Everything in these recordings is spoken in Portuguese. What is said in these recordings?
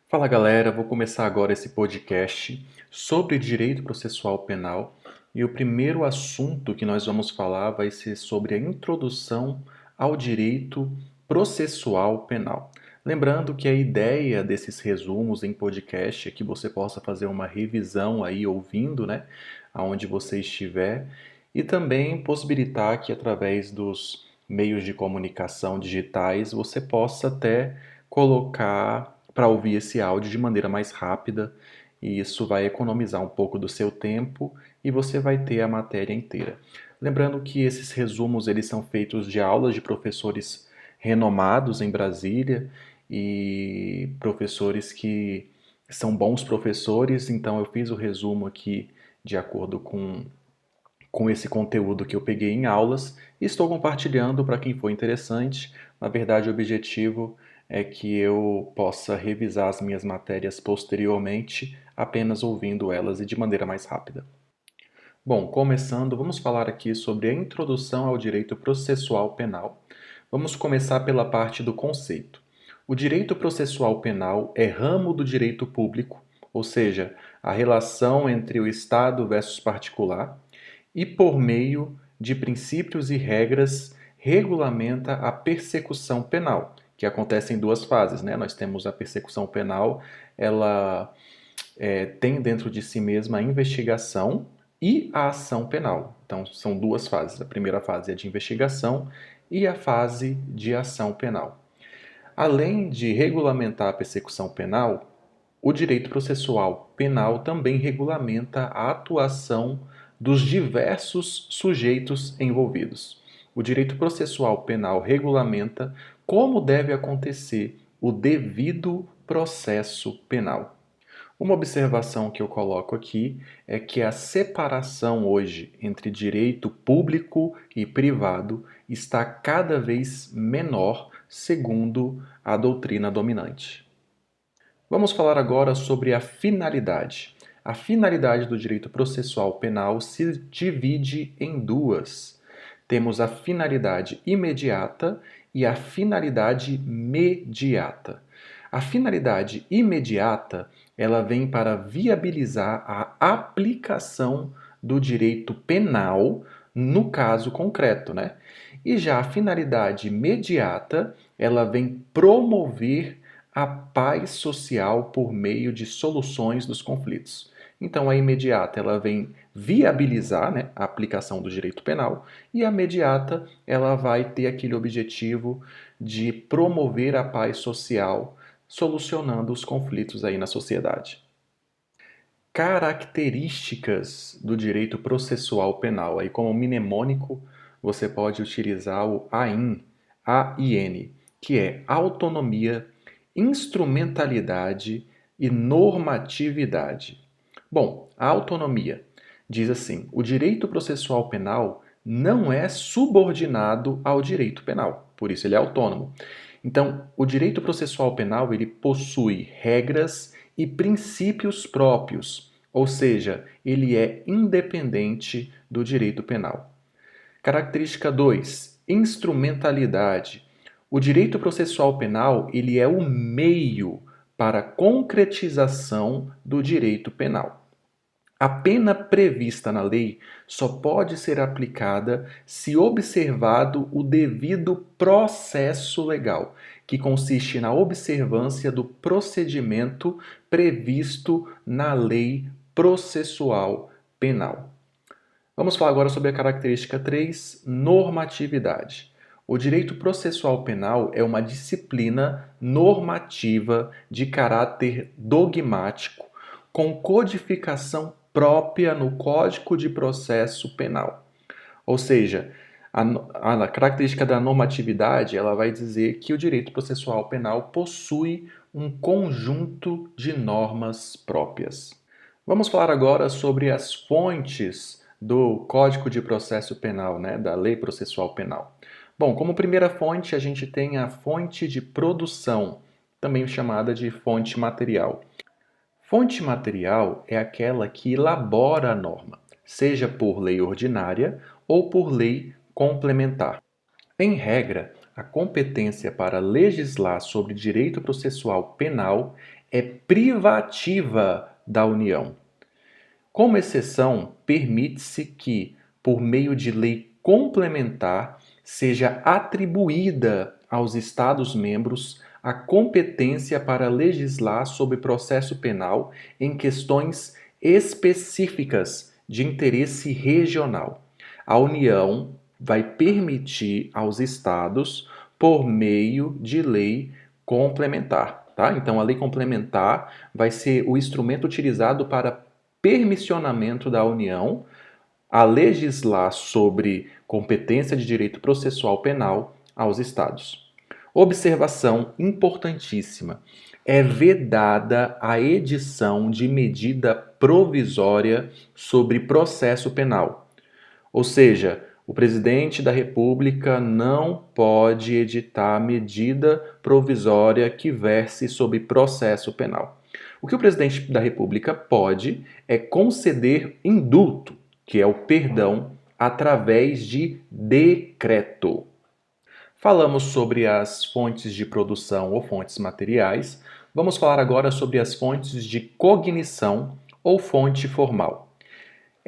Fala galera, vou começar agora esse podcast sobre direito processual penal e o primeiro assunto que nós vamos falar vai ser sobre a introdução ao direito processual penal. Lembrando que a ideia desses resumos em podcast é que você possa fazer uma revisão aí ouvindo, né, aonde você estiver, e também possibilitar que através dos meios de comunicação digitais você possa até colocar para ouvir esse áudio de maneira mais rápida e isso vai economizar um pouco do seu tempo e você vai ter a matéria inteira. Lembrando que esses resumos eles são feitos de aulas de professores renomados em Brasília e professores que são bons professores, então eu fiz o resumo aqui de acordo com esse conteúdo que eu peguei em aulas e estou compartilhando para quem for interessante. Na verdade, o objetivo é que eu possa revisar as minhas matérias posteriormente, apenas ouvindo elas e de maneira mais rápida. Bom, começando, vamos falar aqui sobre a introdução ao direito processual penal. Vamos começar pela parte do conceito. O direito processual penal é ramo do direito público, ou seja, a relação entre o Estado versus particular, e por meio de princípios e regras regulamenta a persecução penal, que acontece em duas fases, né? Nós temos a persecução penal, ela tem dentro de si mesma a investigação e a ação penal. Então, são duas fases. A primeira fase é de investigação e a fase de ação penal. Além de regulamentar a persecução penal, o direito processual penal também regulamenta a atuação dos diversos sujeitos envolvidos. O direito processual penal regulamenta como deve acontecer o devido processo penal. Uma observação que eu coloco aqui é que a separação hoje entre direito público e privado está cada vez menor, segundo a doutrina dominante. Vamos falar agora sobre a finalidade. A finalidade do direito processual penal se divide em duas. Temos a finalidade imediata e a finalidade mediata. A finalidade imediata, ela vem para viabilizar a aplicação do direito penal no caso concreto, né? E já a finalidade imediata, ela vem promover a paz social por meio de soluções dos conflitos. Então, a imediata ela vem viabilizar, né, a aplicação do direito penal e a mediata ela vai ter aquele objetivo de promover a paz social, solucionando os conflitos aí na sociedade. Características do direito processual penal. Aí, como mnemônico, você pode utilizar o AIN, AIN, que é autonomia, instrumentalidade e normatividade. Bom, a autonomia diz assim: o direito processual penal não é subordinado ao direito penal, por isso ele é autônomo. Então, o direito processual penal ele possui regras e princípios próprios, ou seja, ele é independente do direito penal. Característica 2, instrumentalidade. O direito processual penal, ele é o meio para a concretização do direito penal. A pena prevista na lei só pode ser aplicada se observado o devido processo legal, que consiste na observância do procedimento previsto na lei processual penal. Vamos falar agora sobre a característica 3, normatividade. O direito processual penal é uma disciplina normativa de caráter dogmático, com codificação própria no Código de Processo Penal. Ou seja, a característica da normatividade ela vai dizer que o direito processual penal possui um conjunto de normas próprias. Vamos falar agora sobre as fontes do Código de Processo Penal, né, da Lei Processual Penal. Bom, como primeira fonte, a gente tem a fonte de produção, também chamada de fonte material. Fonte material é aquela que elabora a norma, seja por lei ordinária ou por lei complementar. Em regra, a competência para legislar sobre direito processual penal é privativa da União. Como exceção, permite-se que, por meio de lei complementar, seja atribuída aos Estados-membros a competência para legislar sobre processo penal em questões específicas de interesse regional. A União vai permitir aos Estados por meio de lei complementar, tá? Então, a lei complementar vai ser o instrumento utilizado para permissionamento da União a legislar sobre competência de direito processual penal aos Estados. Observação importantíssima: é vedada a edição de medida provisória sobre processo penal. Ou seja, o presidente da República não pode editar medida provisória que verse sobre processo penal. O que o presidente da República pode é conceder indulto, que é o perdão, através de decreto. Falamos sobre as fontes de produção ou fontes materiais. Vamos falar agora sobre as fontes de cognição ou fonte formal.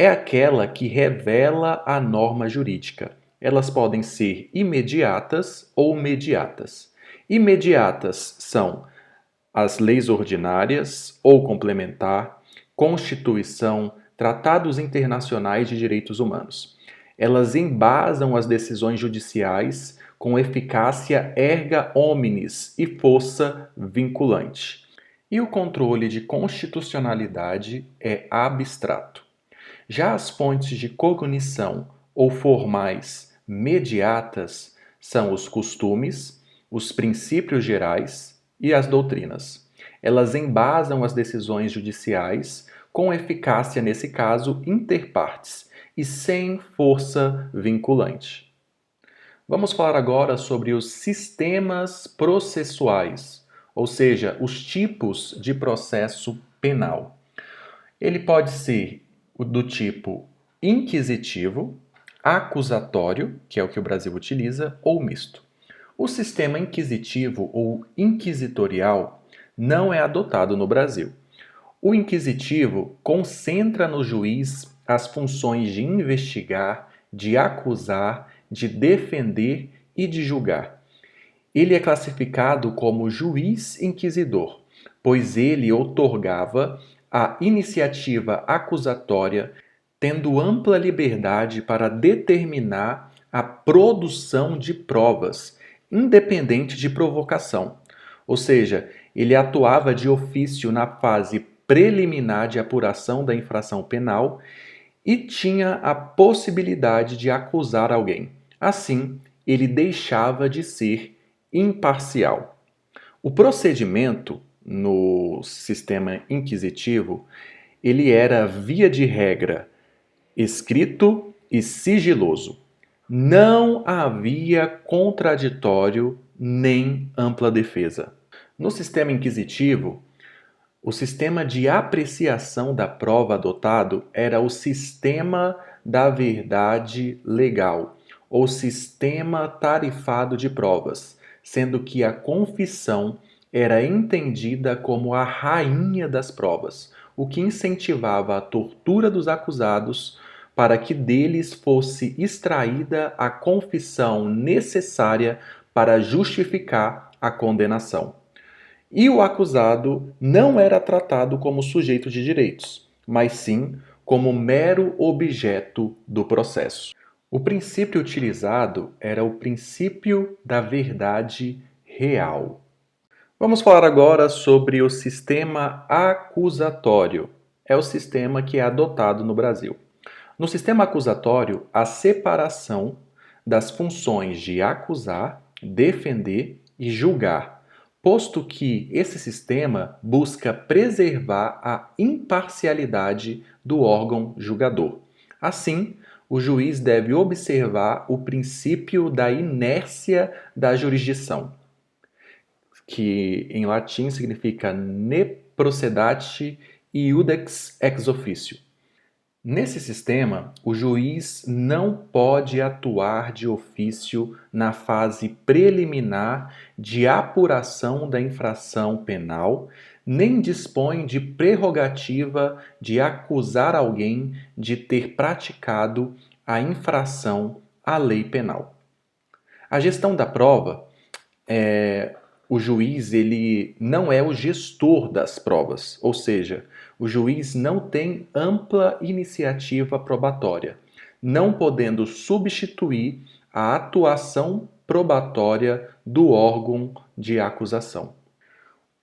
É aquela que revela a norma jurídica. Elas podem ser imediatas ou mediatas. Imediatas são as leis ordinárias ou complementar, Constituição, tratados internacionais de direitos humanos. Elas embasam as decisões judiciais com eficácia erga omnes e força vinculante. E o controle de constitucionalidade é abstrato. Já as fontes de cognição ou formais mediatas são os costumes, os princípios gerais e as doutrinas. Elas embasam as decisões judiciais com eficácia, nesse caso, inter partes e sem força vinculante. Vamos falar agora sobre os sistemas processuais, ou seja, os tipos de processo penal. Ele pode ser do tipo inquisitivo, acusatório, que é o que o Brasil utiliza, ou misto. O sistema inquisitivo ou inquisitorial não é adotado no Brasil. O inquisitivo concentra no juiz as funções de investigar, de acusar, de defender e de julgar. Ele é classificado como juiz inquisidor, pois ele outorgava a iniciativa acusatória, tendo ampla liberdade para determinar a produção de provas, independente de provocação. Ou seja, ele atuava de ofício na fase preliminar de apuração da infração penal e tinha a possibilidade de acusar alguém. Assim, ele deixava de ser imparcial. O procedimento no sistema inquisitivo, ele era, via de regra, escrito e sigiloso. Não havia contraditório nem ampla defesa. No sistema inquisitivo, o sistema de apreciação da prova adotado era o sistema da verdade legal, ou sistema tarifado de provas, sendo que a confissão era entendida como a rainha das provas, o que incentivava a tortura dos acusados para que deles fosse extraída a confissão necessária para justificar a condenação. E o acusado não era tratado como sujeito de direitos, mas sim como mero objeto do processo. O princípio utilizado era o princípio da verdade real. Vamos falar agora sobre o sistema acusatório. É o sistema que é adotado no Brasil. No sistema acusatório, a separação das funções de acusar, defender e julgar, posto que esse sistema busca preservar a imparcialidade do órgão julgador. Assim, o juiz deve observar o princípio da inércia da jurisdição, que em latim significa ne procedati iudex ex officio. Nesse sistema, o juiz não pode atuar de ofício na fase preliminar de apuração da infração penal, nem dispõe de prerrogativa de acusar alguém de ter praticado a infração à lei penal. A gestão da prova, o juiz ele não é o gestor das provas, ou seja, o juiz não tem ampla iniciativa probatória, não podendo substituir a atuação probatória do órgão de acusação.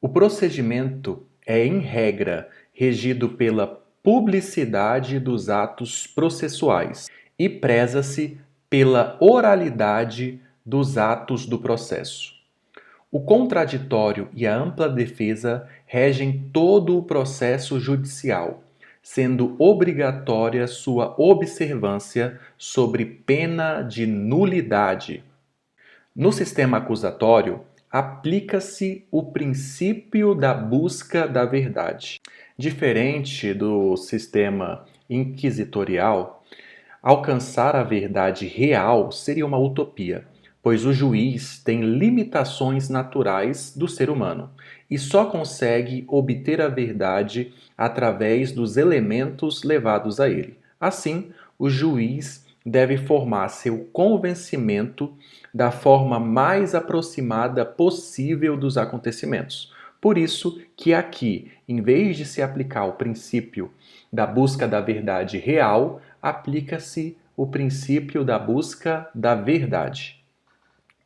O procedimento é, em regra, regido pela publicidade dos atos processuais e preza-se pela oralidade dos atos do processo. O contraditório e a ampla defesa regem todo o processo judicial, sendo obrigatória sua observância sobre pena de nulidade. No sistema acusatório, aplica-se o princípio da busca da verdade. Diferente do sistema inquisitorial, alcançar a verdade real seria uma utopia, pois o juiz tem limitações naturais do ser humano e só consegue obter a verdade através dos elementos levados a ele. Assim, o juiz deve formar seu convencimento da forma mais aproximada possível dos acontecimentos. Por isso que aqui, em vez de se aplicar o princípio da busca da verdade real, aplica-se o princípio da busca da verdade.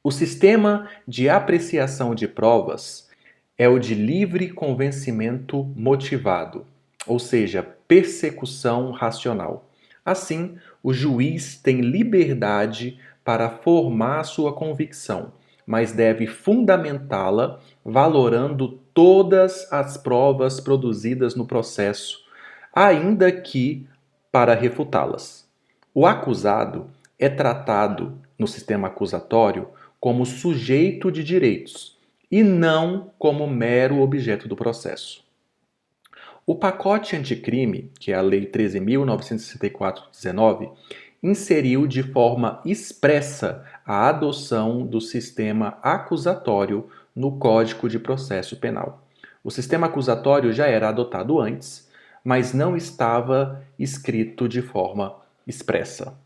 O sistema de apreciação de provas é o de livre convencimento motivado, ou seja, persecução racional. Assim, o juiz tem liberdade para formar sua convicção, mas deve fundamentá-la valorando todas as provas produzidas no processo, ainda que para refutá-las. O acusado é tratado no sistema acusatório como sujeito de direitos e não como mero objeto do processo. O pacote anticrime, que é a Lei 13.964/19, inseriu de forma expressa a adoção do sistema acusatório no Código de Processo Penal. O sistema acusatório já era adotado antes, mas não estava escrito de forma expressa.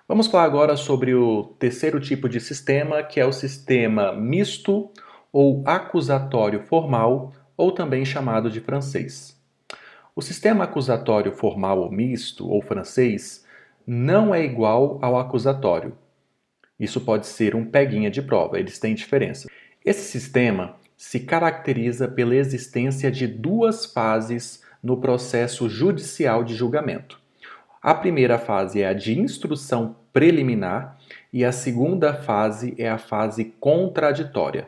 Vamos falar agora sobre o terceiro tipo de sistema, que é o sistema misto ou acusatório formal, ou também chamado de francês. O sistema acusatório formal ou misto, ou francês, não é igual ao acusatório. Isso pode ser um peguinha de prova, eles têm diferença. Esse sistema se caracteriza pela existência de duas fases no processo judicial de julgamento. A primeira fase é a de instrução preliminar e a segunda fase é a fase contraditória.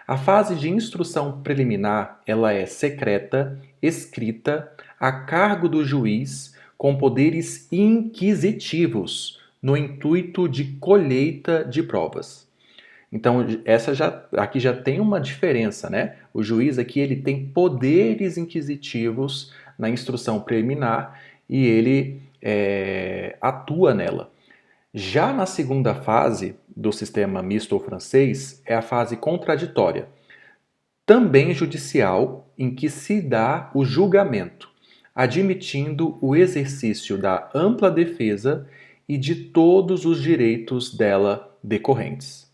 A fase de instrução preliminar, ela é secreta, escrita, a cargo do juiz, com poderes inquisitivos, no intuito de colheita de provas. Então, aqui já tem uma diferença, né? O juiz aqui ele tem poderes inquisitivos na instrução preliminar e ele atua nela. Já na segunda fase do sistema misto ou francês é a fase contraditória, também judicial, em que se dá o julgamento, admitindo o exercício da ampla defesa e de todos os direitos dela decorrentes.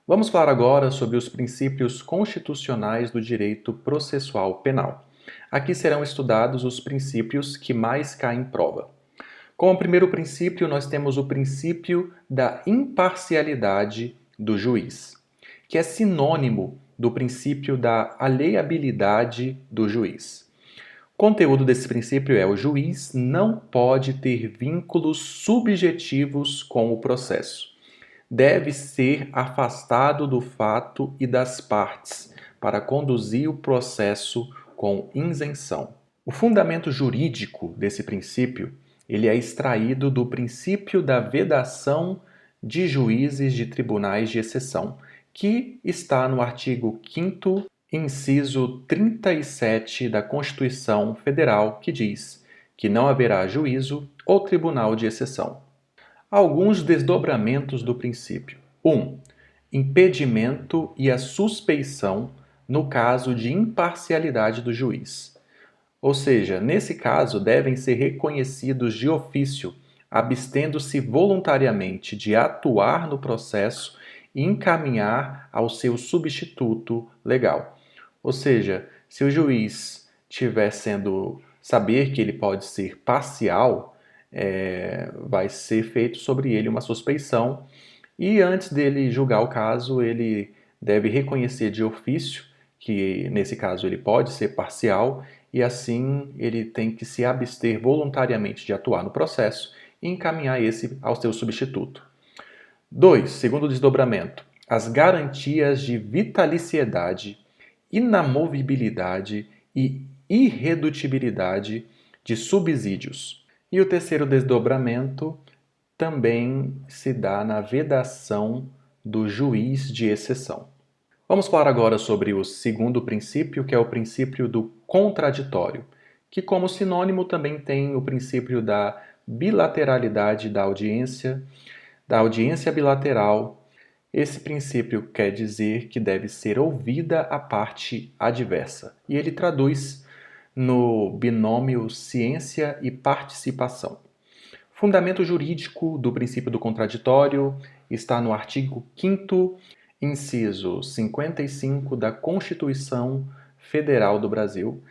Vamos falar agora sobre os princípios constitucionais do direito processual penal. Aqui serão estudados os princípios que mais caem em prova. Como primeiro princípio, nós temos o princípio da imparcialidade do juiz, que é sinônimo do princípio da alheiabilidade do juiz. O conteúdo desse princípio é: o juiz não pode ter vínculos subjetivos com o processo. Deve ser afastado do fato e das partes para conduzir o processo com isenção. O fundamento jurídico desse princípio ele é extraído do princípio da vedação de juízes de tribunais de exceção, que está no artigo 5º, inciso 37 da Constituição Federal, que diz que não haverá juízo ou tribunal de exceção. Alguns desdobramentos do princípio. 1. Impedimento e a suspeição no caso de imparcialidade do juiz. Ou seja, nesse caso, devem ser reconhecidos de ofício, abstendo-se voluntariamente de atuar no processo e encaminhar ao seu substituto legal. Ou seja, se o juiz tiver saber que ele pode ser parcial, vai ser feito sobre ele uma suspeição e antes dele julgar o caso, ele deve reconhecer de ofício que, nesse caso, ele pode ser parcial e, assim, ele tem que se abster voluntariamente de atuar no processo e encaminhar esse ao seu substituto. 2. Segundo desdobramento, as garantias de vitaliciedade, inamovibilidade e irredutibilidade de subsídios. E o terceiro desdobramento também se dá na vedação do juiz de exceção. Vamos falar agora sobre o segundo princípio, que é o princípio do contraditório, que como sinônimo também tem o princípio da bilateralidade da audiência bilateral. Esse princípio quer dizer que deve ser ouvida a parte adversa, e ele traduz no binômio ciência e participação. Fundamento jurídico do princípio do contraditório está no artigo 5º, inciso 55 da Constituição Federal do Brasil,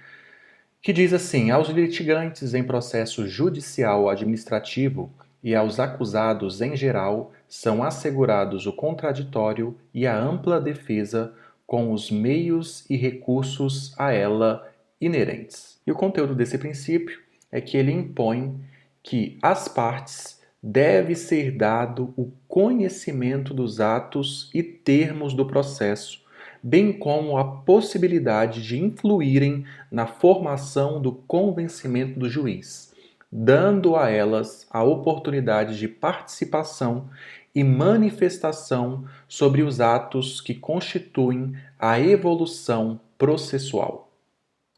que diz assim: aos litigantes em processo judicial ou administrativo e aos acusados em geral são assegurados o contraditório e a ampla defesa com os meios e recursos a ela inerentes. E o conteúdo desse princípio é que ele impõe que às partes deve ser dado o conhecimento dos atos e termos do processo, bem como a possibilidade de influírem na formação do convencimento do juiz, dando a elas a oportunidade de participação e manifestação sobre os atos que constituem a evolução processual.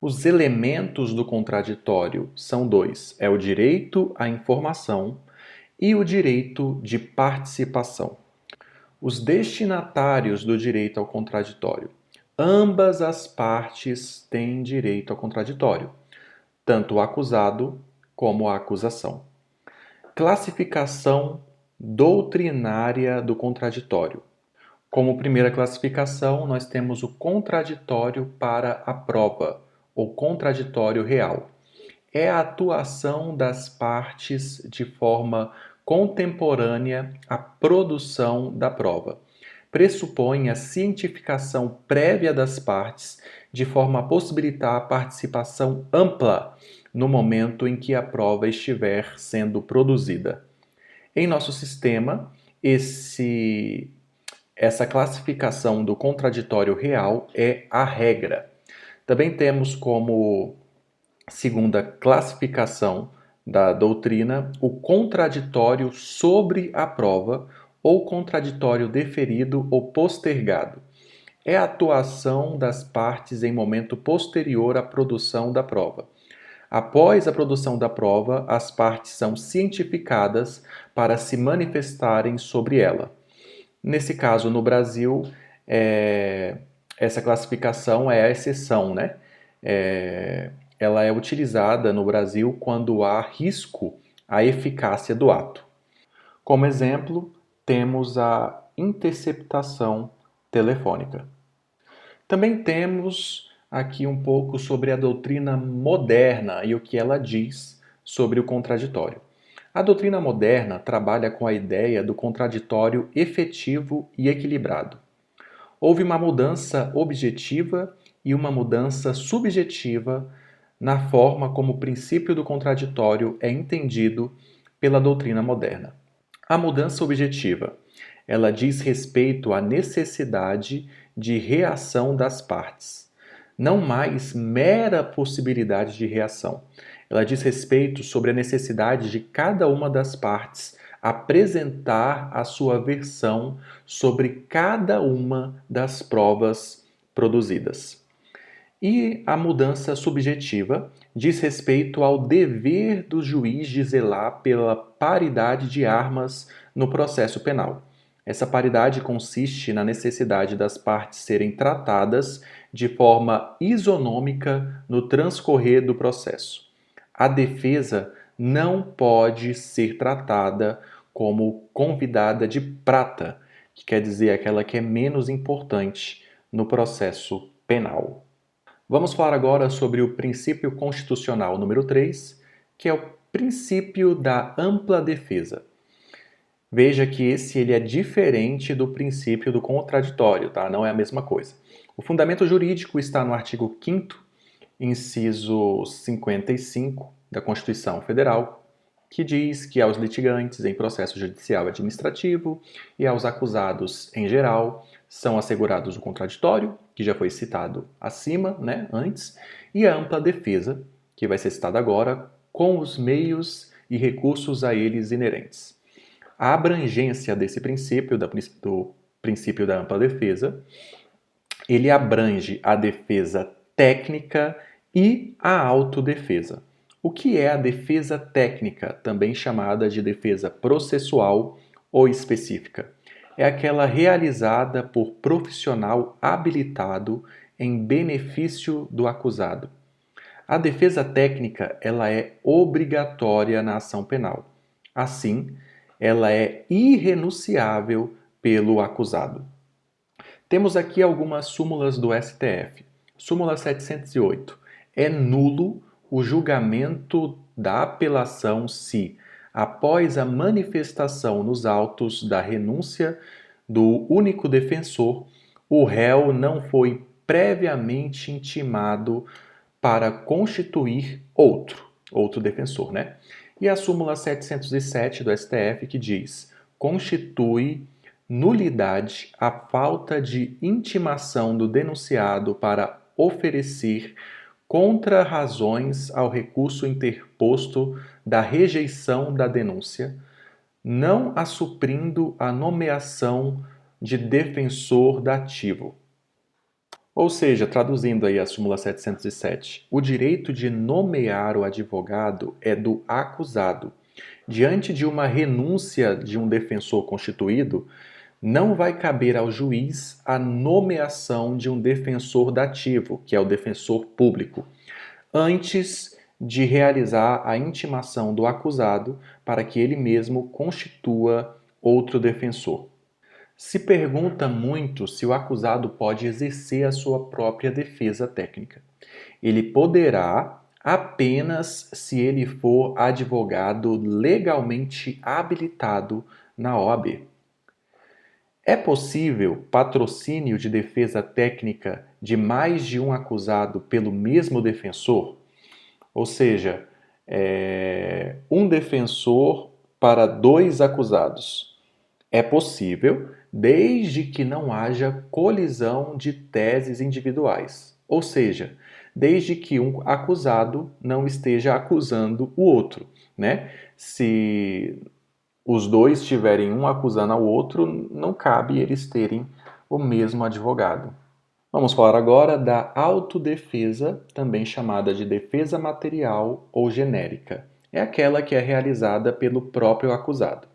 Os elementos do contraditório são dois: é o direito à informação e o direito de participação. Os destinatários do direito ao contraditório. Ambas as partes têm direito ao contraditório, tanto o acusado como a acusação. Classificação doutrinária do contraditório. Como primeira classificação, nós temos o contraditório para a prova, ou contraditório real. É a atuação das partes de forma contemporânea à produção da prova. Pressupõe a cientificação prévia das partes, de forma a possibilitar a participação ampla no momento em que a prova estiver sendo produzida. Em nosso sistema, essa classificação do contraditório real é a regra. Também temos como segunda classificação da doutrina o contraditório sobre a prova ou contraditório deferido ou postergado. É a atuação das partes em momento posterior à produção da prova. Após a produção da prova, as partes são cientificadas para se manifestarem sobre ela. Nesse caso, no Brasil, essa classificação é a exceção, né? Ela é utilizada no Brasil quando há risco à eficácia do ato. Como exemplo, temos a interceptação telefônica. Também temos aqui um pouco sobre a doutrina moderna e o que ela diz sobre o contraditório. A doutrina moderna trabalha com a ideia do contraditório efetivo e equilibrado. Houve uma mudança objetiva e uma mudança subjetiva na forma como o princípio do contraditório é entendido pela doutrina moderna. A mudança objetiva, ela diz respeito à necessidade de reação das partes, não mais mera possibilidade de reação. Ela diz respeito sobre a necessidade de cada uma das partes apresentar a sua versão sobre cada uma das provas produzidas. E a mudança subjetiva diz respeito ao dever do juiz de zelar pela paridade de armas no processo penal. Essa paridade consiste na necessidade das partes serem tratadas de forma isonômica no transcorrer do processo. A defesa não pode ser tratada como convidada de prata, que quer dizer aquela que é menos importante no processo penal. Vamos falar agora sobre o princípio constitucional número 3, que é o princípio da ampla defesa. Veja que ele é diferente do princípio do contraditório, tá? Não é a mesma coisa. O fundamento jurídico está no artigo 5º, inciso 55 da Constituição Federal, que diz que aos litigantes em processo judicial administrativo e aos acusados em geral são assegurados o contraditório, que já foi citado acima, né, antes, e a ampla defesa, que vai ser citada agora, com os meios e recursos a eles inerentes. A abrangência desse princípio, do princípio da ampla defesa, ele abrange a defesa técnica e a autodefesa. O que é a defesa técnica, também chamada de defesa processual ou específica? É aquela realizada por profissional habilitado em benefício do acusado. A defesa técnica, ela é obrigatória na ação penal. Assim, ela é irrenunciável pelo acusado. Temos aqui algumas súmulas do STF. Súmula 708. É nulo o julgamento da apelação se, após a manifestação nos autos da renúncia do único defensor, o réu não foi previamente intimado para constituir outro defensor, né? E a súmula 707 do STF que diz: constitui nulidade a falta de intimação do denunciado para oferecer contra-razões ao recurso interposto da rejeição da denúncia, não assuprindo a nomeação de defensor dativo. Ou seja, traduzindo aí a súmula 707, o direito de nomear o advogado é do acusado. Diante de uma renúncia de um defensor constituído, não vai caber ao juiz a nomeação de um defensor dativo, que é o defensor público, antes de realizar a intimação do acusado para que ele mesmo constitua outro defensor. Se pergunta muito se o acusado pode exercer a sua própria defesa técnica. Ele poderá apenas se ele for advogado legalmente habilitado na OAB. É possível patrocínio de defesa técnica de mais de um acusado pelo mesmo defensor? Ou seja, um defensor para dois acusados. É possível, desde que não haja colisão de teses individuais. Ou seja, desde que um acusado não esteja acusando o outro, né? Se os dois tiverem um acusando ao outro, não cabe eles terem o mesmo advogado. Vamos falar agora da autodefesa, também chamada de defesa material ou genérica. É aquela que é realizada pelo próprio acusado.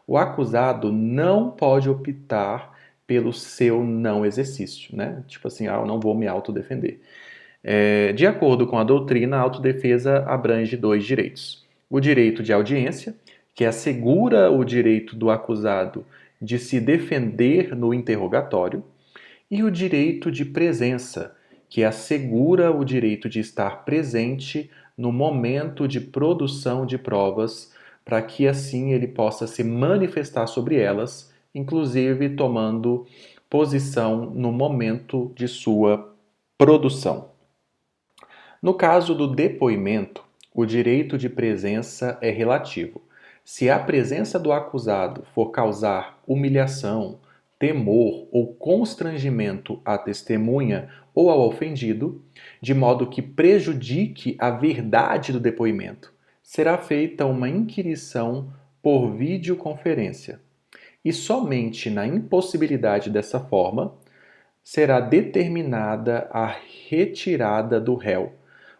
O acusado não pode optar pelo seu não exercício, né? Tipo assim, eu não vou me autodefender. De acordo com a doutrina, a autodefesa abrange dois direitos. O direito de audiência, que assegura o direito do acusado de se defender no interrogatório, e o direito de presença, que assegura o direito de estar presente no momento de produção de provas, para que assim ele possa se manifestar sobre elas, inclusive tomando posição no momento de sua produção. No caso do depoimento, o direito de presença é relativo. Se a presença do acusado for causar humilhação, temor ou constrangimento à testemunha ou ao ofendido, de modo que prejudique a verdade do depoimento, será feita uma inquirição por videoconferência. E somente na impossibilidade dessa forma será determinada a retirada do réu,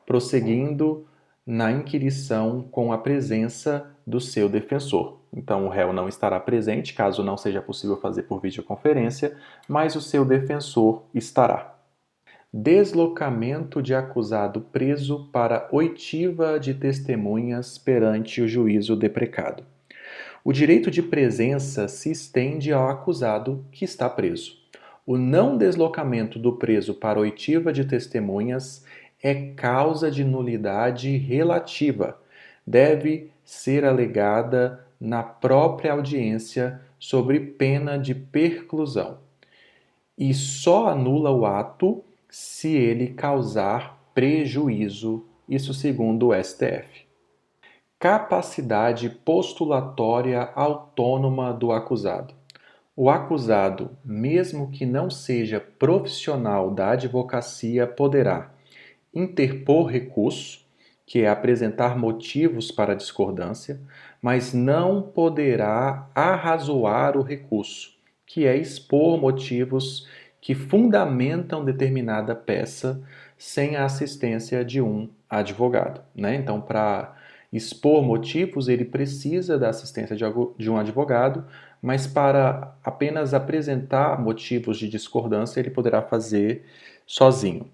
prosseguindo na inquirição com a presença do seu defensor. Então, o réu não estará presente, caso não seja possível fazer por videoconferência, mas o seu defensor estará. deslocamento de acusado preso para oitiva de testemunhas perante o juízo deprecado. O direito de presença se estende ao acusado que está preso. O não deslocamento do preso para oitiva de testemunhas é causa de nulidade relativa. Deve ser alegada na própria audiência sobre pena de perclusão. E só anula o ato se ele causar prejuízo, isso segundo o STF. Capacidade postulatória autônoma do acusado. O acusado, mesmo que não seja profissional da advocacia, poderá interpor recurso, que é apresentar motivos para a discordância, mas não poderá arrazoar o recurso, que é expor motivos que fundamentam determinada peça sem a assistência de um advogado, né? Então, para expor motivos, ele precisa da assistência de um advogado, mas para apenas apresentar motivos de discordância, ele poderá fazer sozinho.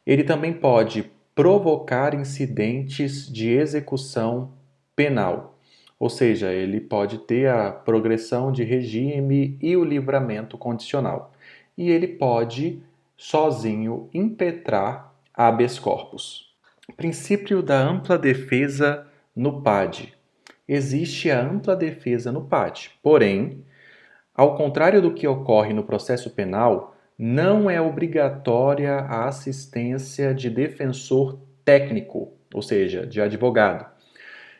Ele também pode provocar incidentes de execução penal, ou seja, ele pode ter a progressão de regime e o livramento condicional. E ele pode, sozinho, impetrar habeas corpus. Princípio da ampla defesa no PAD. Existe a ampla defesa no PAD, porém, ao contrário do que ocorre no processo penal, não é obrigatória a assistência de defensor técnico, ou seja, de advogado.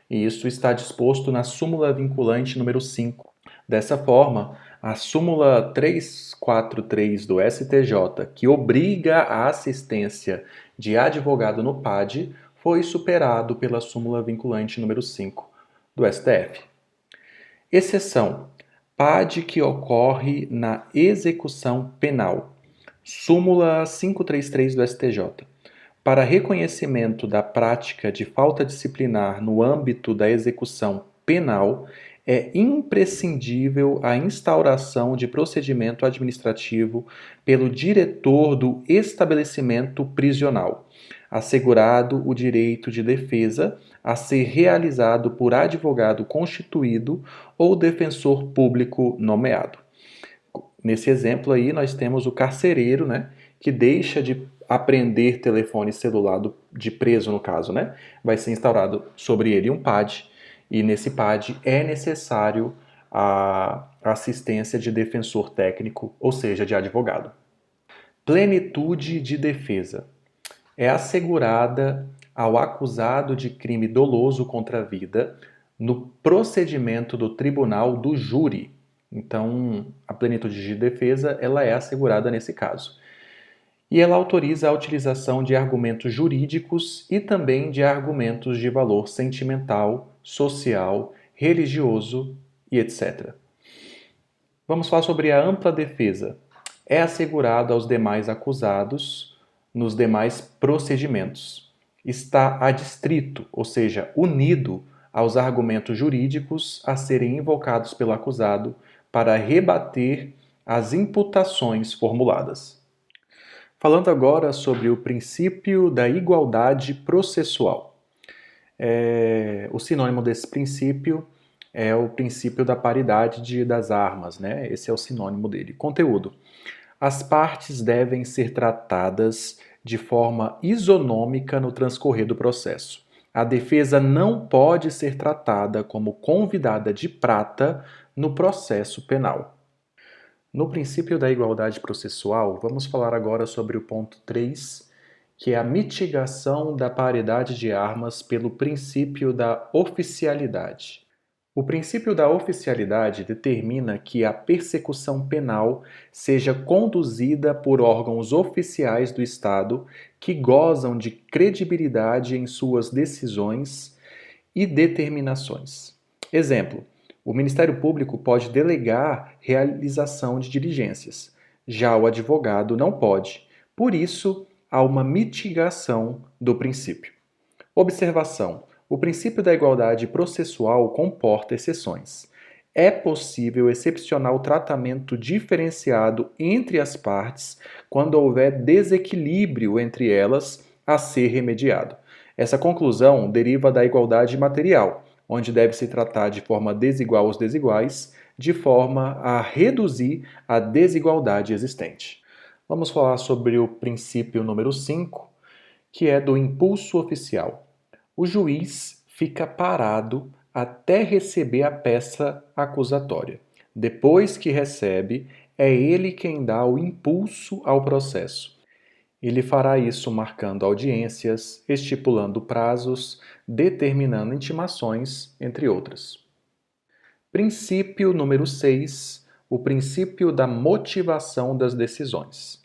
E isso está disposto na súmula vinculante número 5. Dessa forma, a súmula 343 do STJ, que obriga a assistência de advogado no PAD, foi superado pela súmula vinculante número 5 do STF. Exceção: PAD que ocorre na execução penal. Súmula 533 do STJ. Para reconhecimento da prática de falta disciplinar no âmbito da execução penal, é imprescindível a instauração de procedimento administrativo pelo diretor do estabelecimento prisional, assegurado o direito de defesa a ser realizado por advogado constituído ou defensor público nomeado. Nesse exemplo aí, nós temos o carcereiro, né, que deixa de apreender telefone celular de preso, no caso, né? Vai ser instaurado sobre ele um PAD, e nesse PAD é necessário a assistência de defensor técnico, ou seja, de advogado. Plenitude de defesa. É assegurada ao acusado de crime doloso contra a vida no procedimento do tribunal do júri. Então, a plenitude de defesa ela é assegurada nesse caso. E ela autoriza a utilização de argumentos jurídicos e também de argumentos de valor sentimental, social, religioso e etc. Vamos falar sobre a ampla defesa. É assegurado aos demais acusados nos demais procedimentos. Está adstrito, ou seja, unido aos argumentos jurídicos a serem invocados pelo acusado para rebater as imputações formuladas. Falando agora sobre o princípio da igualdade processual. O sinônimo desse princípio é o princípio da paridade das armas, né? Esse é o sinônimo dele. Conteúdo. As partes devem ser tratadas de forma isonômica no transcorrer do processo. A defesa não pode ser tratada como convidada de prata no processo penal. No princípio da igualdade processual, vamos falar agora sobre o ponto 3, que é a mitigação da paridade de armas pelo princípio da oficialidade. O princípio da oficialidade determina que a persecução penal seja conduzida por órgãos oficiais do Estado que gozam de credibilidade em suas decisões e determinações. Exemplo: o Ministério Público pode delegar realização de diligências, já o advogado não pode. Por isso, há uma mitigação do princípio. Observação: o princípio da igualdade processual comporta exceções. é possível excepcional tratamento diferenciado entre as partes quando houver desequilíbrio entre elas a ser remediado. Essa conclusão deriva da igualdade material, onde deve-se tratar de forma desigual os desiguais, de forma a reduzir a desigualdade existente. Vamos falar sobre o princípio número 5, que é do impulso oficial. O juiz fica parado até receber a peça acusatória. Depois que recebe, é ele quem dá o impulso ao processo. Ele fará isso marcando audiências, estipulando prazos, determinando intimações, entre outras. Princípio número 6, o princípio da motivação das decisões.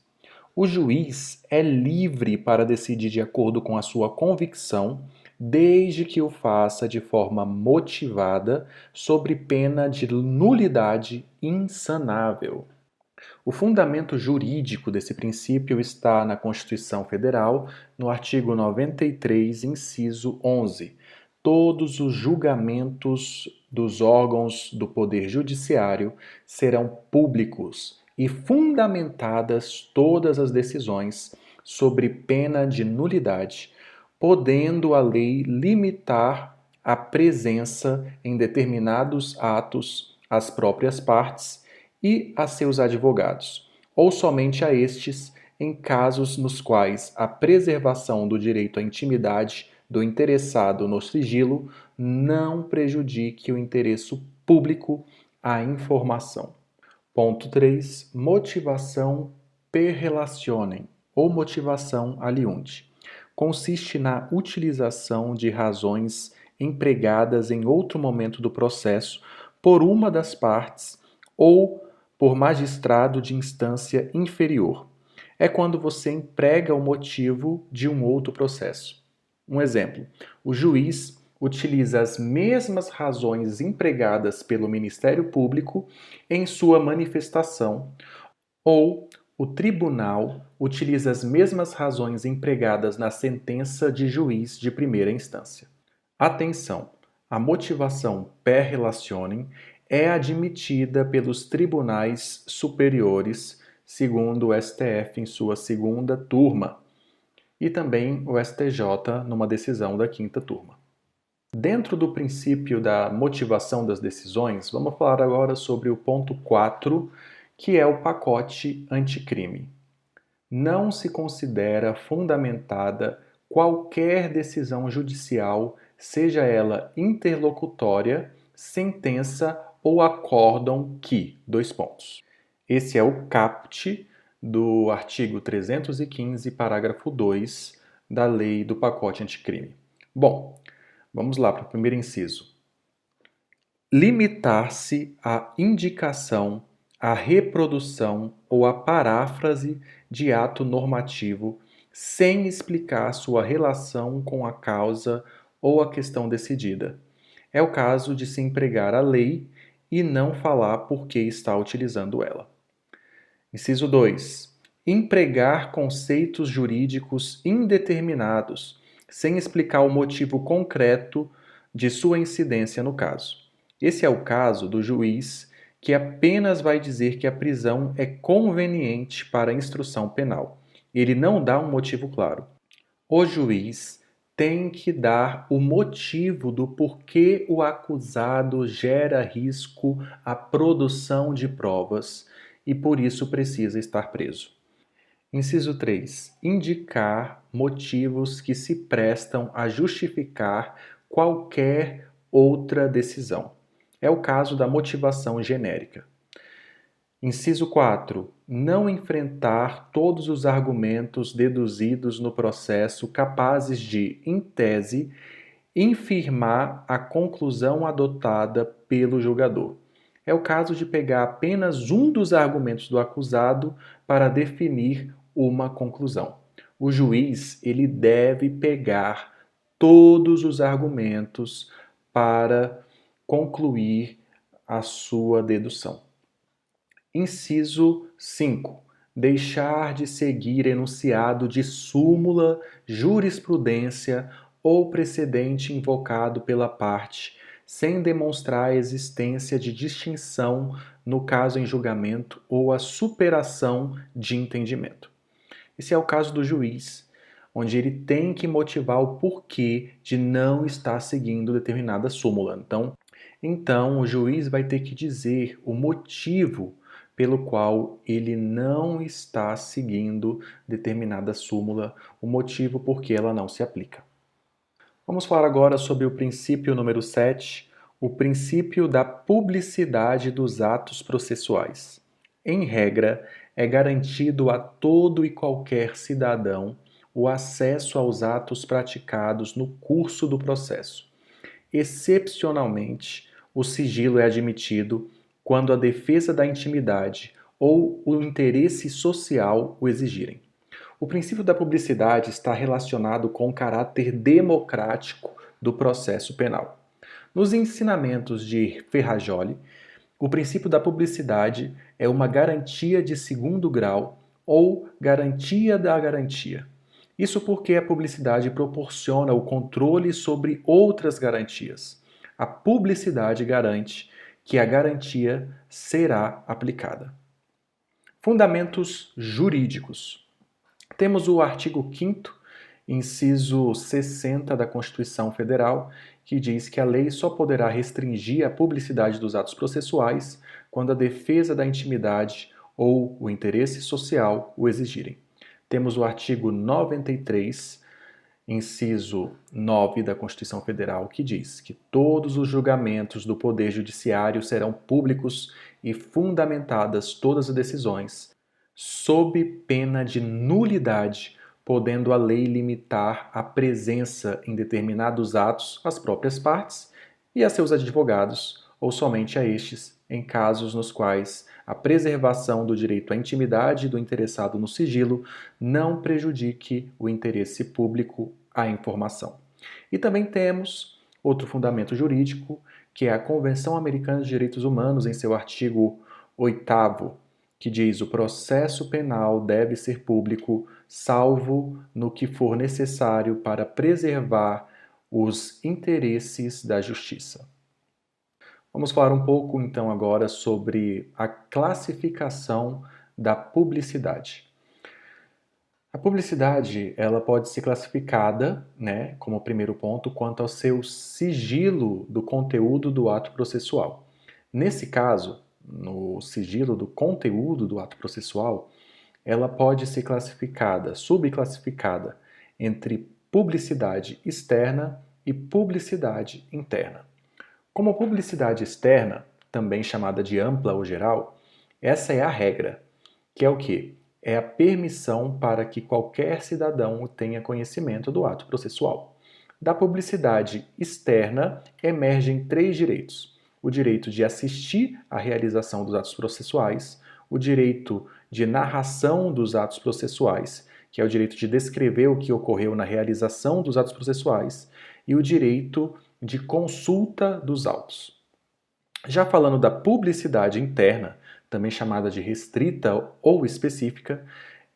O juiz é livre para decidir de acordo com a sua convicção, desde que o faça de forma motivada, sob pena de nulidade insanável. O fundamento jurídico desse princípio está na Constituição Federal, no artigo 93, inciso 11. Todos os julgamentos dos órgãos do Poder Judiciário serão públicos e fundamentadas todas as decisões sobre pena de nulidade, podendo a lei limitar a presença em determinados atos às próprias partes e a seus advogados, ou somente a estes em casos nos quais a preservação do direito à intimidade do interessado no sigilo não prejudique o interesse público à informação. Ponto 3. Motivação per relationem, ou motivação aliunde. Consiste na utilização de razões empregadas em outro momento do processo por uma das partes ou por magistrado de instância inferior. É quando você emprega o motivo de um outro processo. Um exemplo: o juiz utiliza as mesmas razões empregadas pelo Ministério Público em sua manifestação, ou o tribunal utiliza as mesmas razões empregadas na sentença de juiz de primeira instância. Atenção! A motivação per relationem é admitida pelos tribunais superiores, segundo o STF em sua segunda turma, e também o STJ numa decisão da quinta turma. Dentro do princípio da motivação das decisões, vamos falar agora sobre o ponto 4, que é o pacote anticrime. Não se considera fundamentada qualquer decisão judicial, seja ela interlocutória, sentença ou acórdão que... Esse é o caput do artigo 315, parágrafo 2 da Lei do Pacote Anticrime. Bom, vamos lá para o primeiro inciso. Limitar-se à indicação, à reprodução ou à paráfrase de ato normativo sem explicar sua relação com a causa ou a questão decidida. É o caso de se empregar a lei e não falar por que está utilizando ela. Inciso 2. Empregar conceitos jurídicos indeterminados, sem explicar o motivo concreto de sua incidência no caso. Esse é o caso do juiz que apenas vai dizer que a prisão é conveniente para a instrução penal. Ele não dá um motivo claro. O juiz tem que dar o motivo do porquê o acusado gera risco à produção de provas e por isso precisa estar preso. Inciso 3. Indicar motivos que se prestam a justificar qualquer outra decisão. É o caso da motivação genérica. Inciso 4. Não enfrentar todos os argumentos deduzidos no processo capazes de, em tese, infirmar a conclusão adotada pelo julgador. É o caso de pegar apenas um dos argumentos do acusado para definir uma conclusão. O juiz, ele deve pegar todos os argumentos para concluir a sua dedução. Inciso 5. Deixar de seguir enunciado de súmula, jurisprudência ou precedente invocado pela parte, sem demonstrar a existência de distinção no caso em julgamento ou a superação de entendimento. Esse é o caso do juiz, onde ele tem que motivar o porquê de não estar seguindo determinada súmula. Então o juiz vai ter que dizer o motivo pelo qual ele não está seguindo determinada súmula, o motivo por que ela não se aplica. Vamos falar agora sobre o princípio número 7, o princípio da publicidade dos atos processuais. Em regra, é garantido a todo e qualquer cidadão o acesso aos atos praticados no curso do processo. Excepcionalmente, o sigilo é admitido quando a defesa da intimidade ou o interesse social o exigirem. O princípio da publicidade está relacionado com o caráter democrático do processo penal. Nos ensinamentos de Ferrajoli, o princípio da publicidade é uma garantia de segundo grau ou garantia da garantia. Isso porque a publicidade proporciona o controle sobre outras garantias. A publicidade garante que a garantia será aplicada. Fundamentos jurídicos. Temos o artigo 5º, inciso 60 da Constituição Federal, que diz que a lei só poderá restringir a publicidade dos atos processuais quando a defesa da intimidade ou o interesse social o exigirem. Temos o artigo 93, inciso 9 da Constituição Federal, que diz que todos os julgamentos do Poder Judiciário serão públicos e fundamentadas todas as decisões, sob pena de nulidade, podendo a lei limitar a presença em determinados atos às próprias partes e a seus advogados, ou somente a estes, em casos nos quais a preservação do direito à intimidade do interessado no sigilo não prejudique o interesse público à informação. E também temos outro fundamento jurídico, que é a Convenção Americana de Direitos Humanos, em seu artigo 8º, que diz: o processo penal deve ser público, salvo no que for necessário para preservar os interesses da justiça. Vamos falar um pouco então agora sobre a classificação da publicidade. A publicidade, ela pode ser classificada, como primeiro ponto, quanto ao seu sigilo do conteúdo do ato processual. Nesse caso, no sigilo do conteúdo do ato processual, ela pode ser classificada, subclassificada entre publicidade externa e publicidade interna. Como publicidade externa, também chamada de ampla ou geral, essa é a regra, que é o quê? É a permissão para que qualquer cidadão tenha conhecimento do ato processual. Da publicidade externa emergem 3 direitos: o direito de assistir à realização dos atos processuais, o direito de narração dos atos processuais, que é o direito de descrever o que ocorreu na realização dos atos processuais, e o direito de consulta dos autos. Já falando da publicidade interna, também chamada de restrita ou específica,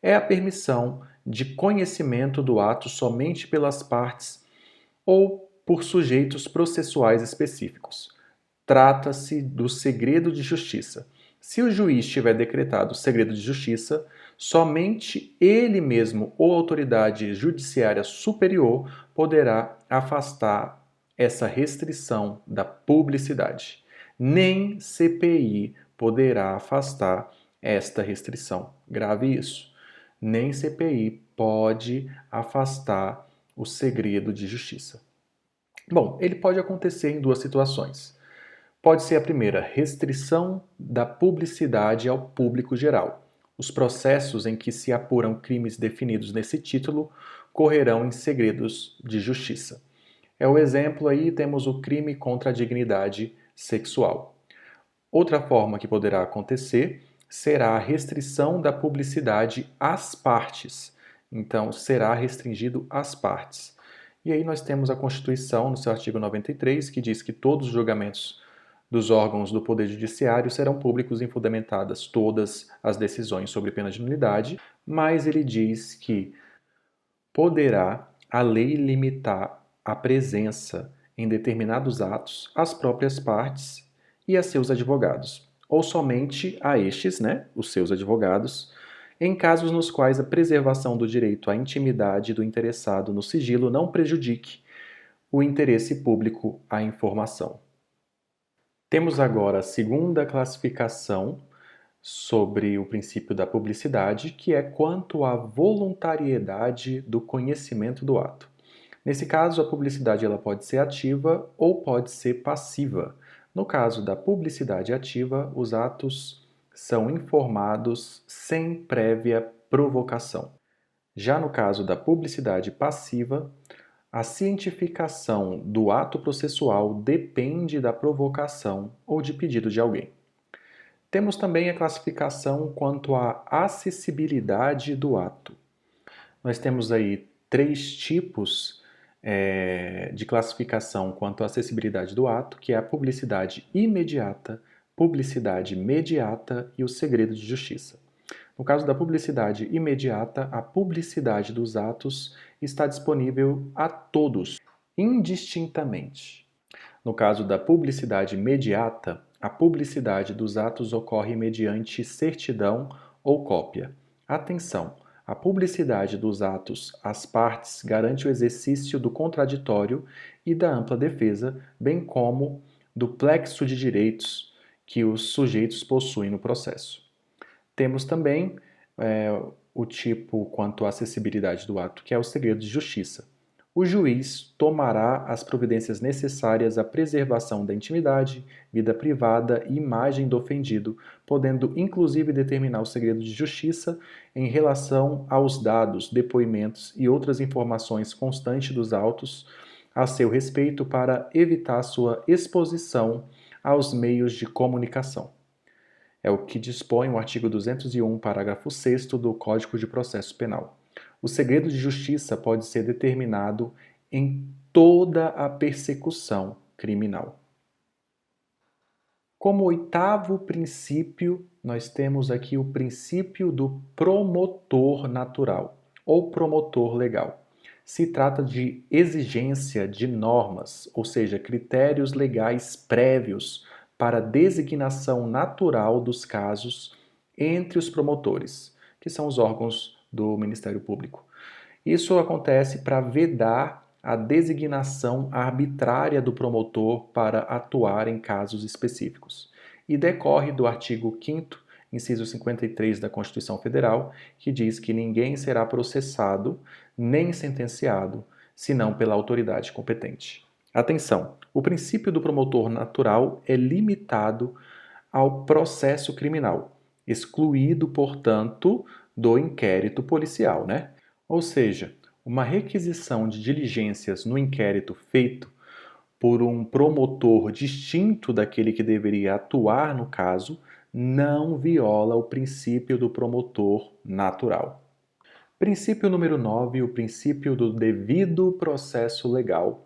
é a permissão de conhecimento do ato somente pelas partes ou por sujeitos processuais específicos. Trata-se do segredo de justiça. Se o juiz tiver decretado segredo de justiça, somente ele mesmo ou autoridade judiciária superior poderá afastar essa restrição da publicidade. Nem CPI poderá afastar esta restrição. Grave isso. Nem CPI pode afastar o segredo de justiça. Bom, ele pode acontecer em 2 situações. Pode ser a primeira, restrição da publicidade ao público geral. Os processos em que se apuram crimes definidos nesse título correrão em segredos de justiça. É o exemplo aí, temos o crime contra a dignidade sexual. Outra forma que poderá acontecer será a restrição da publicidade às partes. Então, será restringido às partes. E aí nós temos a Constituição, no seu artigo 93, que diz que todos os julgamentos dos órgãos do Poder Judiciário serão públicos e fundamentadas todas as decisões sobre pena de nulidade, mas ele diz que poderá a lei limitar a presença em determinados atos às próprias partes e a seus advogados, ou somente a estes, né, os seus advogados, em casos nos quais a preservação do direito à intimidade do interessado no sigilo não prejudique o interesse público à informação. Temos agora a segunda classificação sobre o princípio da publicidade, que é quanto à voluntariedade do conhecimento do ato. Nesse caso, a publicidade ela pode ser ativa ou pode ser passiva. No caso da publicidade ativa, os atos são informados sem prévia provocação. Já no caso da publicidade passiva, a cientificação do ato processual depende da provocação ou de pedido de alguém. Temos também a classificação quanto à acessibilidade do ato. Nós temos aí três tipos de classificação quanto à acessibilidade do ato, que é a publicidade imediata, publicidade mediata e o segredo de justiça. No caso da publicidade imediata, a publicidade dos atos está disponível a todos, indistintamente. No caso da publicidade imediata, a publicidade dos atos ocorre mediante certidão ou cópia. Atenção! A publicidade dos atos às partes garante o exercício do contraditório e da ampla defesa, bem como do plexo de direitos que os sujeitos possuem no processo. Temos também o tipo quanto à acessibilidade do ato, que é o segredo de justiça. O juiz tomará as providências necessárias à preservação da intimidade, vida privada e imagem do ofendido, podendo inclusive determinar o segredo de justiça em relação aos dados, depoimentos e outras informações constantes dos autos a seu respeito para evitar sua exposição aos meios de comunicação. É o que dispõe o artigo 201, parágrafo 6º do Código de Processo Penal. O segredo de justiça pode ser determinado em toda a persecução criminal. Como oitavo princípio, nós temos aqui o princípio do promotor natural ou promotor legal. Se trata de exigência de normas, ou seja, critérios legais prévios para a designação natural dos casos entre os promotores, que são os órgãos do Ministério Público. Isso acontece para vedar a designação arbitrária do promotor para atuar em casos específicos. E decorre do artigo 5º, inciso 53 da Constituição Federal, que diz que ninguém será processado nem sentenciado, senão pela autoridade competente. Atenção! O princípio do promotor natural é limitado ao processo criminal, excluído, portanto, do inquérito policial, né? Ou seja, uma requisição de diligências no inquérito feito por um promotor distinto daquele que deveria atuar no caso não viola o princípio do promotor natural. Princípio número 9, o princípio do devido processo legal,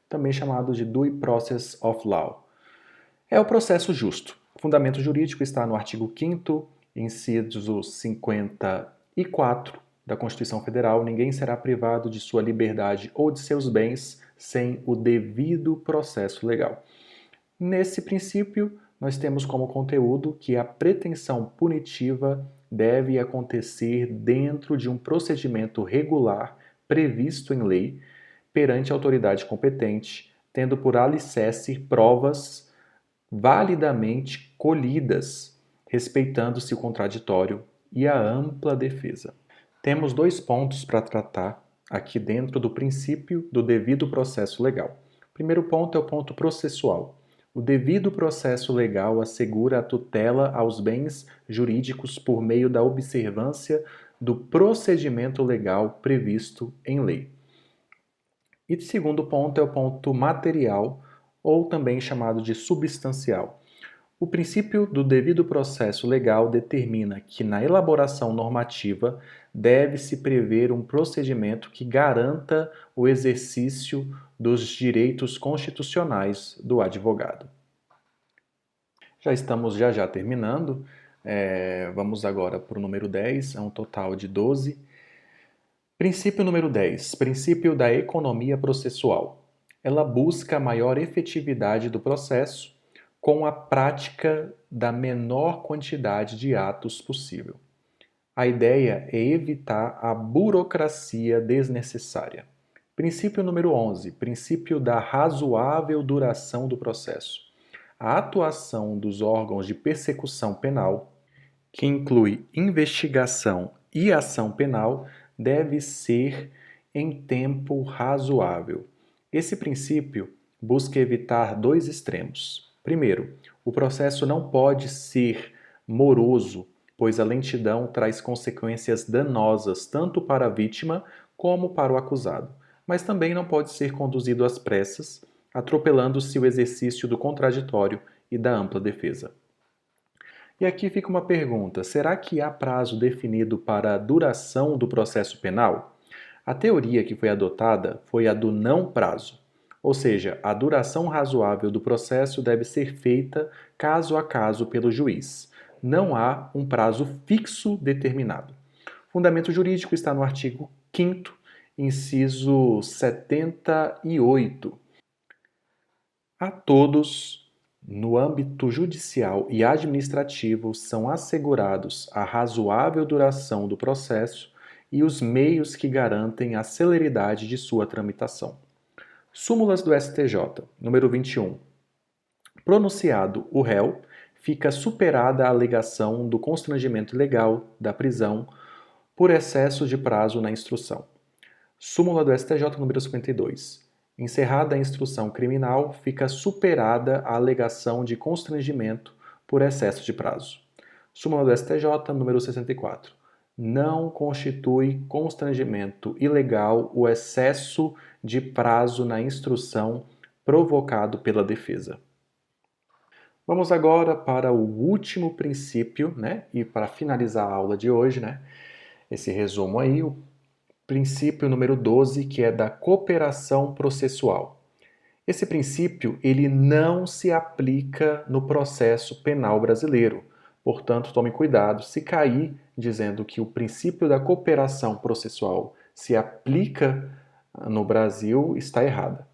também chamado de Due Process of Law. É o processo justo. O fundamento jurídico está no artigo 5º, inciso 54 da Constituição Federal. Ninguém será privado de sua liberdade ou de seus bens sem o devido processo legal. Nesse princípio, nós temos como conteúdo que a pretensão punitiva deve acontecer dentro de um procedimento regular previsto em lei, perante a autoridade competente, tendo por alicerce provas validamente colhidas, respeitando-se o contraditório e a ampla defesa. Temos dois pontos para tratar aqui dentro do princípio do devido processo legal. O primeiro ponto é o ponto processual. O devido processo legal assegura a tutela aos bens jurídicos por meio da observância do procedimento legal previsto em lei. E o segundo ponto é o ponto material, ou também chamado de substancial. O princípio do devido processo legal determina que na elaboração normativa deve-se prever um procedimento que garanta o exercício dos direitos constitucionais do advogado. Já estamos já terminando. Vamos agora para o número 10, é um total de 12. Princípio número 10, princípio da economia processual. ela busca a maior efetividade do processo com a prática da menor quantidade de atos possível. A ideia é evitar a burocracia desnecessária. Princípio número 11, princípio da razoável duração do processo. A atuação dos órgãos de persecução penal, que inclui investigação e ação penal, deve ser em tempo razoável. Esse princípio busca evitar dois extremos. Primeiro, o processo não pode ser moroso, pois a lentidão traz consequências danosas tanto para a vítima como para o acusado, mas também não pode ser conduzido às pressas, atropelando-se o exercício do contraditório e da ampla defesa. E aqui fica uma pergunta: será que há prazo definido para a duração do processo penal? A teoria que foi adotada foi a do não prazo, ou seja, a duração razoável do processo deve ser feita caso a caso pelo juiz. Não há um prazo fixo determinado. O fundamento jurídico está no artigo 5º, inciso 78. A todos, no âmbito judicial e administrativo, são assegurados a razoável duração do processo e os meios que garantem a celeridade de sua tramitação. Súmulas do STJ, número 21. Pronunciado o réu, fica superada a alegação do constrangimento ilegal da prisão por excesso de prazo na instrução. Súmula do STJ, número 52. Encerrada a instrução criminal, fica superada a alegação de constrangimento por excesso de prazo. Súmula do STJ, número 64. Não constitui constrangimento ilegal o excesso de prazo na instrução provocado pela defesa. Vamos agora para o último princípio, né? E para finalizar a aula de hoje, né? Esse resumo aí, o princípio número 12, que é da cooperação processual. Esse princípio, ele não se aplica no processo penal brasileiro. Portanto, tome cuidado se cair dizendo que o princípio da cooperação processual se aplica no Brasil, está errada.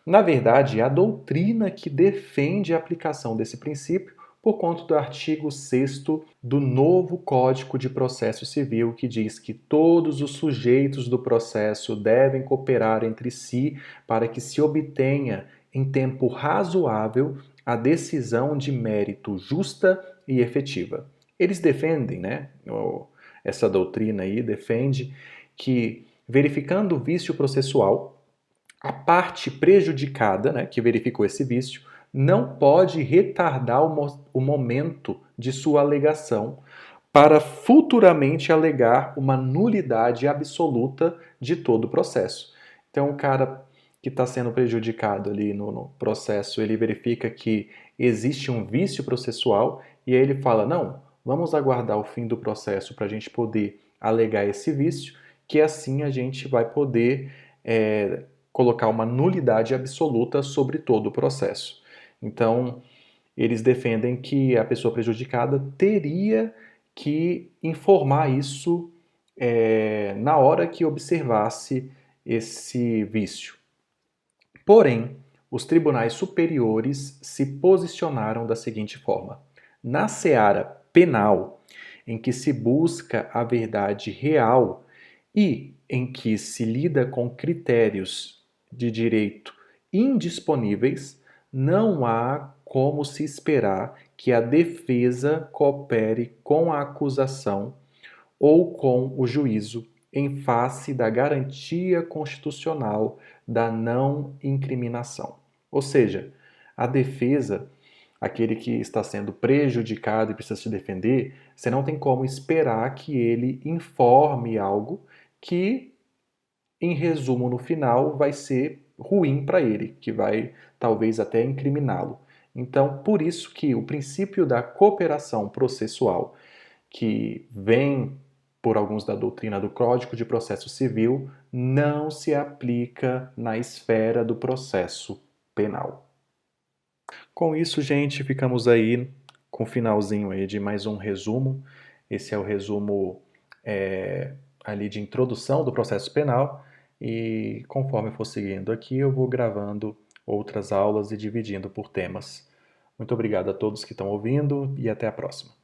Na verdade, é a doutrina que defende a aplicação desse princípio por conta do artigo 6º do novo Código de Processo Civil, que diz que todos os sujeitos do processo devem cooperar entre si para que se obtenha em tempo razoável a decisão de mérito justa e efetiva. Eles defendem, né, essa doutrina aí defende que, verificando o vício processual, a parte prejudicada, né, que verificou esse vício, não pode retardar o momento de sua alegação para futuramente alegar uma nulidade absoluta de todo o processo. Então, o cara que está sendo prejudicado ali no processo, ele verifica que existe um vício processual e aí ele fala, não, vamos aguardar o fim do processo para a gente poder alegar esse vício, que assim a gente vai poder colocar uma nulidade absoluta sobre todo o processo. Então, eles defendem que a pessoa prejudicada teria que informar isso na hora que observasse esse vício. Porém, os tribunais superiores se posicionaram da seguinte forma: na seara penal, em que se busca a verdade real e em que se lida com critérios de direito indisponíveis, não há como se esperar que a defesa coopere com a acusação ou com o juízo em face da garantia constitucional da não incriminação. Ou seja, a defesa, aquele que está sendo prejudicado e precisa se defender, você não tem como esperar que ele informe algo que, em resumo, no final, vai ser ruim para ele, que vai talvez até incriminá-lo. Então, por isso que o princípio da cooperação processual, que vem por alguns da doutrina do Código de Processo Civil, não se aplica na esfera do processo penal. Com isso, gente, ficamos aí com o finalzinho aí de mais um resumo. Esse é o resumo ali de introdução do processo penal. e conforme eu for seguindo aqui, eu vou gravando outras aulas e dividindo por temas. Muito obrigado a todos que estão ouvindo e até a próxima.